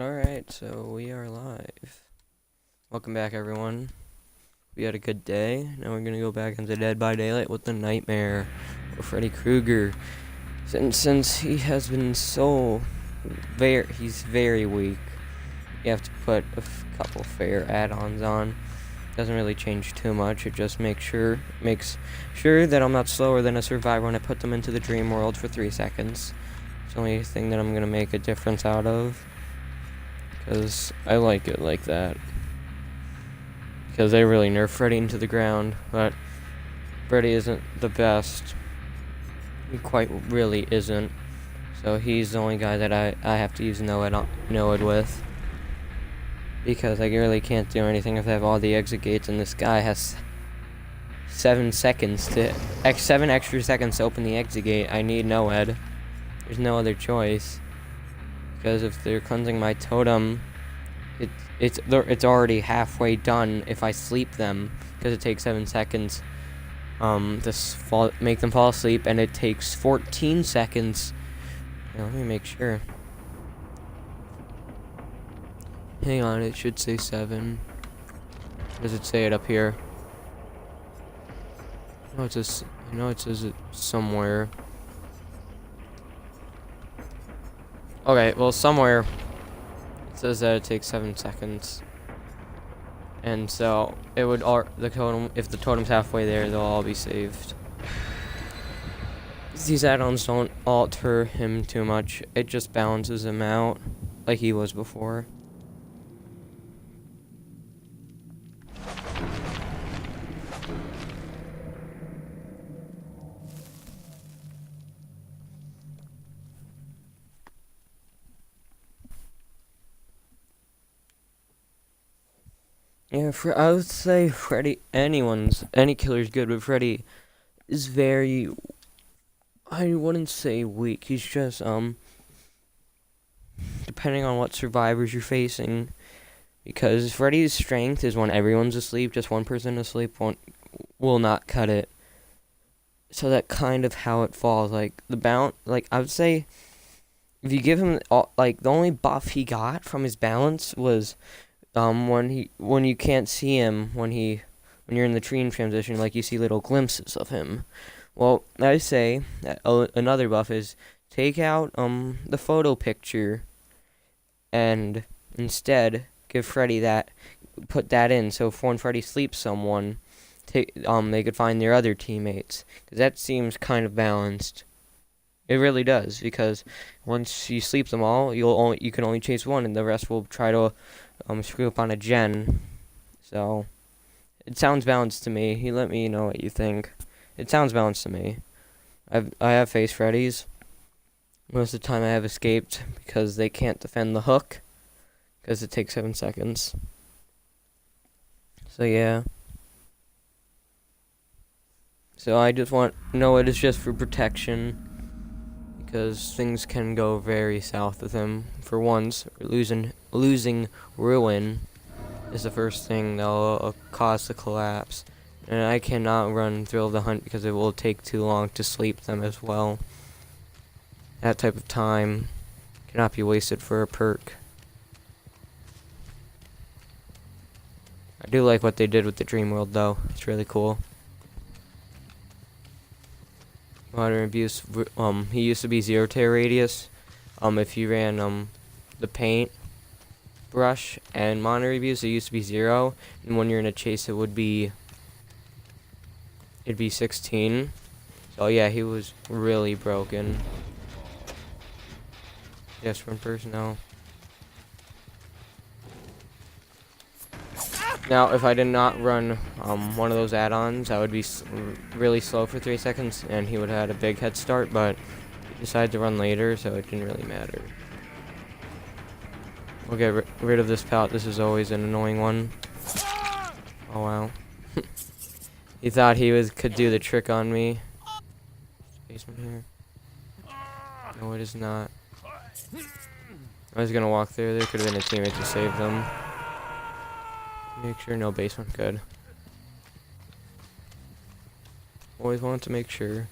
Alright, so we are live. Welcome back, everyone. We had a good day. Now we're gonna go back into Dead by Daylight with the Nightmare or Freddy Krueger. Since he has been he's very weak. You have to put a couple fair add-ons on. Doesn't really change too much. It just makes sure that I'm not slower than a survivor when I put them into the dream world for 3 seconds. It's the only thing that I'm gonna make a difference out of. Because I like it like that. Because they really nerf Freddy into the ground, but Freddy isn't the best. He quite really isn't. So he's the only guy that I have to use Noed with. Because I really can't do anything if I have all the exit gates, and this guy has 7 extra seconds to open the exit gate. I need Noed. There's no other choice. Because if they're cleansing my totem, it's already halfway done if I sleep them, because it takes 7 seconds to make them fall asleep, and it takes 14 seconds. Now, let me make sure. Hang on, it should say 7. Does it say it up here? No, it says. I know it says it somewhere. Okay, well, somewhere it says that it takes 7 seconds, and so it would if the totem's halfway there, they'll all be saved. These add-ons don't alter him too much. It just balances him out like he was before. Yeah, I would say Freddy, any killer's good, but Freddy is very, I wouldn't say weak, he's just, depending on what survivors you're facing, because Freddy's strength is when everyone's asleep, just one person asleep will not cut it. So that kind of how it falls, I would say, if you give him, the only buff he got from his balance was, when you can't see him, when you're in the dream transition, like you see little glimpses of him. Well, I say that another buff is take out the photo picture, and instead give Freddy put that in, so when Freddy sleeps someone, they could find their other teammates, because that seems kind of balanced. It really does, because once you sleep them all, you can only chase one, and the rest will try to screw up on a gen. So it sounds balanced to me. You let me know what you think. It sounds balanced to me. I have faced Freddy's. Most of the time I have escaped because they can't defend the hook, because it takes 7 seconds. So yeah. So I just want it is just for protection, because things can go very south with him. For once, losing Ruin is the first thing that'll cause the collapse. And I cannot run Thrill of the Hunt because it will take too long to sleep them as well. That type of time cannot be wasted for a perk. I do like what they did with the Dream World, though. It's really cool. Modern Abuse, he used to be 0 tear radius. If you ran the paint brush, and Modern Abuse, it used to be 0, and when you're in a chase, it'd be 16. So yeah, he was really broken. Yes, from personnel. Now, if I did not run one of those add-ons, I would be really slow for 3 seconds, and he would have had a big head start, but he decided to run later, so it didn't really matter. We'll get rid of this pallet. This is always an annoying one. Oh, wow. He thought he could do the trick on me. Basement here. No, it is not. I was gonna walk through. There could have been a teammate to save them. Make sure no basement. Good. Always wanted to make sure.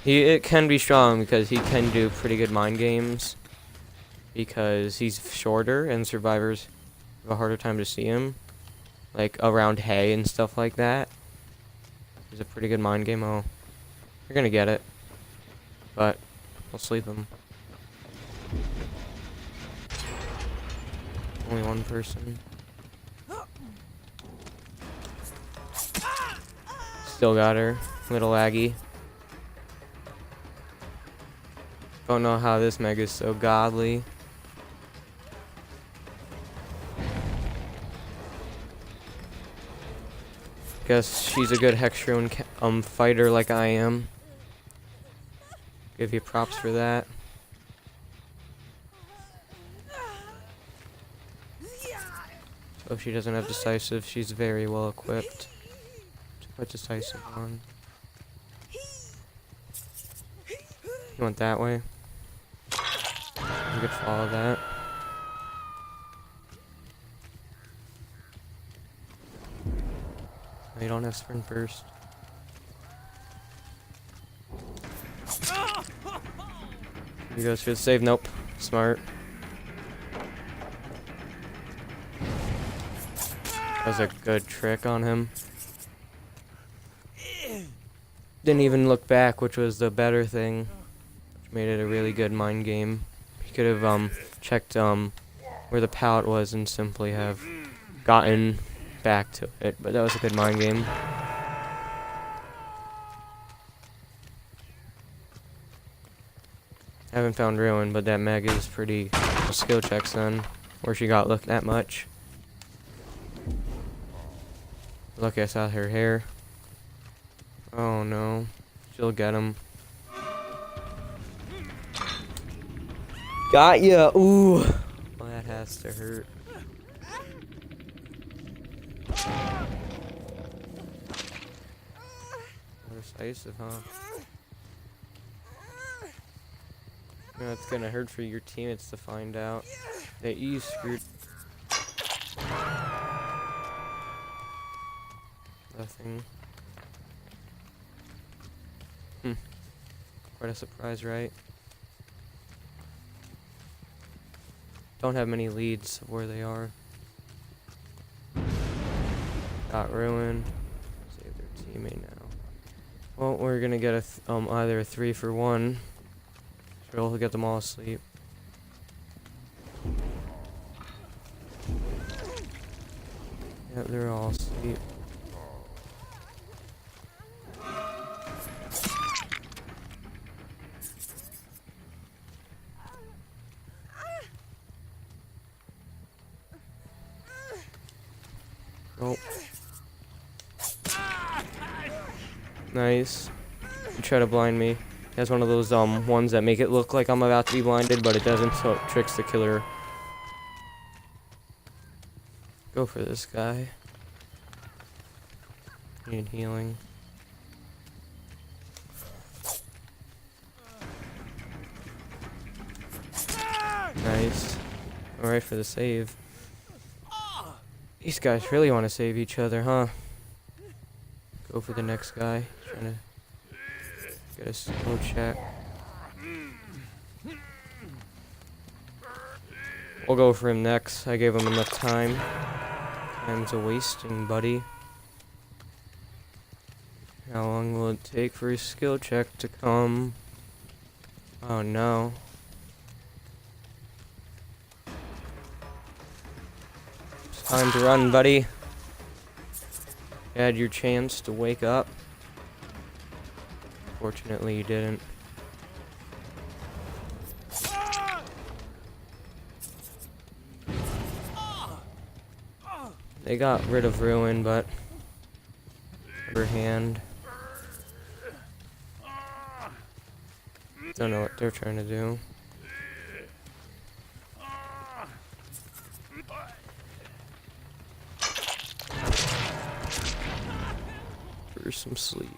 It can be strong because he can do pretty good mind games. Because he's shorter and survivors have a harder time to see him. Like around hay and stuff like that. He's a pretty good mind game. Oh, you're gonna get it. But we'll sleep him. Only one person. Still got her. Little laggy. Don't know how this Meg is so godly. Guess she's a good Hextron fighter like I am. Give you props for that. So if she doesn't have decisive, she's very well equipped to put decisive on. You went that way. You could follow that. You don't have sprint burst. You go through the save. Nope. Smart. That was a good trick on him. Didn't even look back, which was the better thing. Which made it a really good mind game. He could have checked where the pallet was and simply have gotten back to it, but that was a good mind game. Haven't found Ruin, but that Meg is pretty skill checks then, where she got looked that much. Lucky I saw her hair. Oh no, she'll get him. Got ya! Ooh, well, that has to hurt. Decisive, huh? You know, it's gonna hurt for your teammates to find out that you screwed. Nothing. Quite a surprise, right? Don't have many leads of where they are. Got Ruin. Save their teammate now. Well, we're gonna get a either a 3 for 1. So we'll get them all asleep. Yep, they're all asleep. Oh. Nice. You try to blind me. He has one of those ones that make it look like I'm about to be blinded, but it doesn't, so it tricks the killer. Go for this guy. Need healing. Nice. Alright for the save. These guys really want to save each other, huh? Go for the next guy. Trying to get a slow check. We'll go for him next. I gave him enough time. Time's a wasting, buddy. How long will it take for his skill check to come? Oh no. It's time to run, buddy. You had your chance to wake up. Fortunately, you didn't. They got rid of Ruin, but her hand. Don't know what they're trying to do. For some sleep.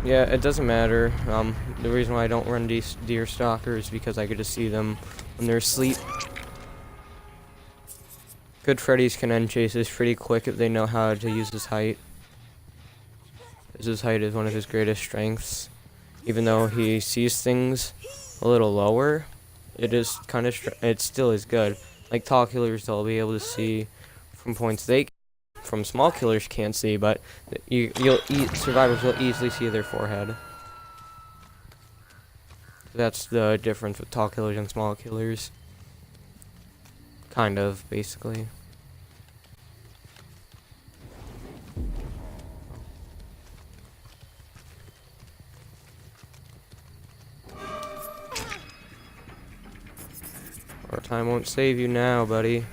Yeah, it doesn't matter. The reason why I don't run deer stalker is because I get to see them when they're asleep. Good Freddies can end chases pretty quick if they know how to use his height. Because his height is one of his greatest strengths. Even though he sees things a little lower, it is kind of it still is good. Like tall killers, they'll be able to see from points from small killers can't see, but survivors will easily see their forehead. That's the difference with tall killers and small killers. Kind of, basically. Our time won't save you now, buddy.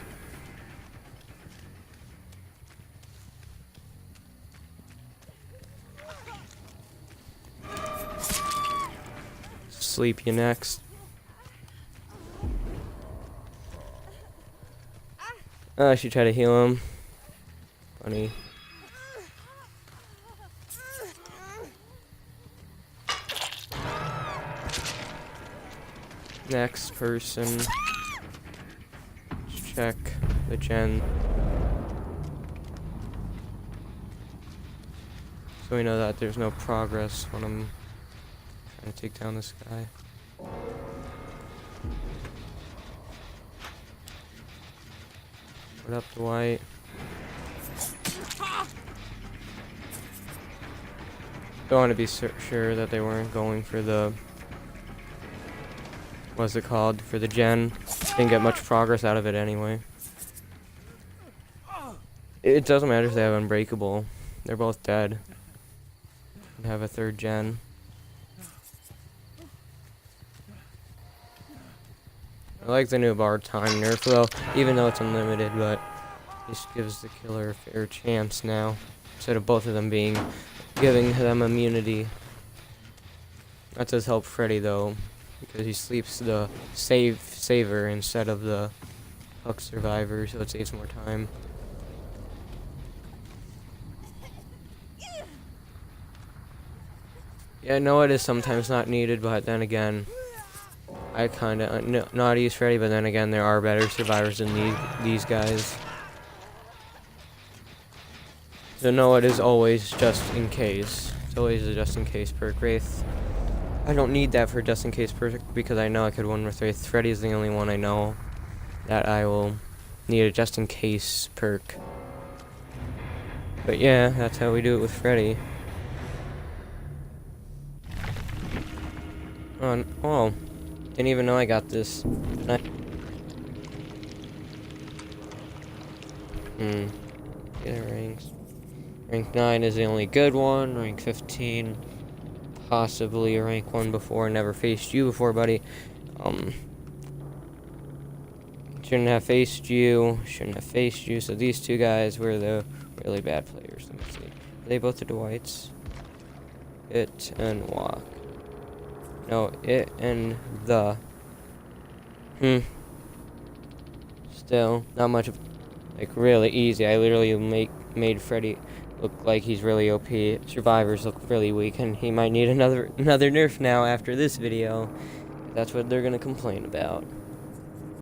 Sleep you next. She tried to heal him. Funny. Next person. Let's check the gen. So we know that there's no progress when I'm trying to take down this guy. What up, Dwight? Don't want to be sure that they weren't going for the... What's it called? For the gen. Didn't get much progress out of it anyway. It doesn't matter if they have Unbreakable. They're both dead. And have a third gen. I like the new bar time nerf though, even though it's unlimited, but this gives the killer a fair chance now, instead of both of them giving them immunity. That does help Freddy though, because he sleeps the saver instead of the Huck survivor, so it saves more time. Yeah, I know it is sometimes not needed, but then again, I kinda know how to use Freddy, but then again, there are better survivors than these guys. So no, it is always just in case. It's always a just in case perk. Wraith, I don't need that for just in case perk because I know I could win with Wraith. Freddy is the only one I know that I will need a just in case perk. But yeah, that's how we do it with Freddy. Oh. Didn't even know I got this. Yeah, ranks. Rank 9 is the only good one. Rank 15, possibly a rank 1 before. Never faced you before, buddy. Shouldn't have faced you. Shouldn't have faced you. So these two guys were the really bad players. Let me see. Are they both the Dwights? It and Walk. No, it and the. Still, not much of, like, really easy. I literally made Freddy look like he's really OP. Survivors look really weak, and he might need another nerf now after this video. That's what they're gonna complain about.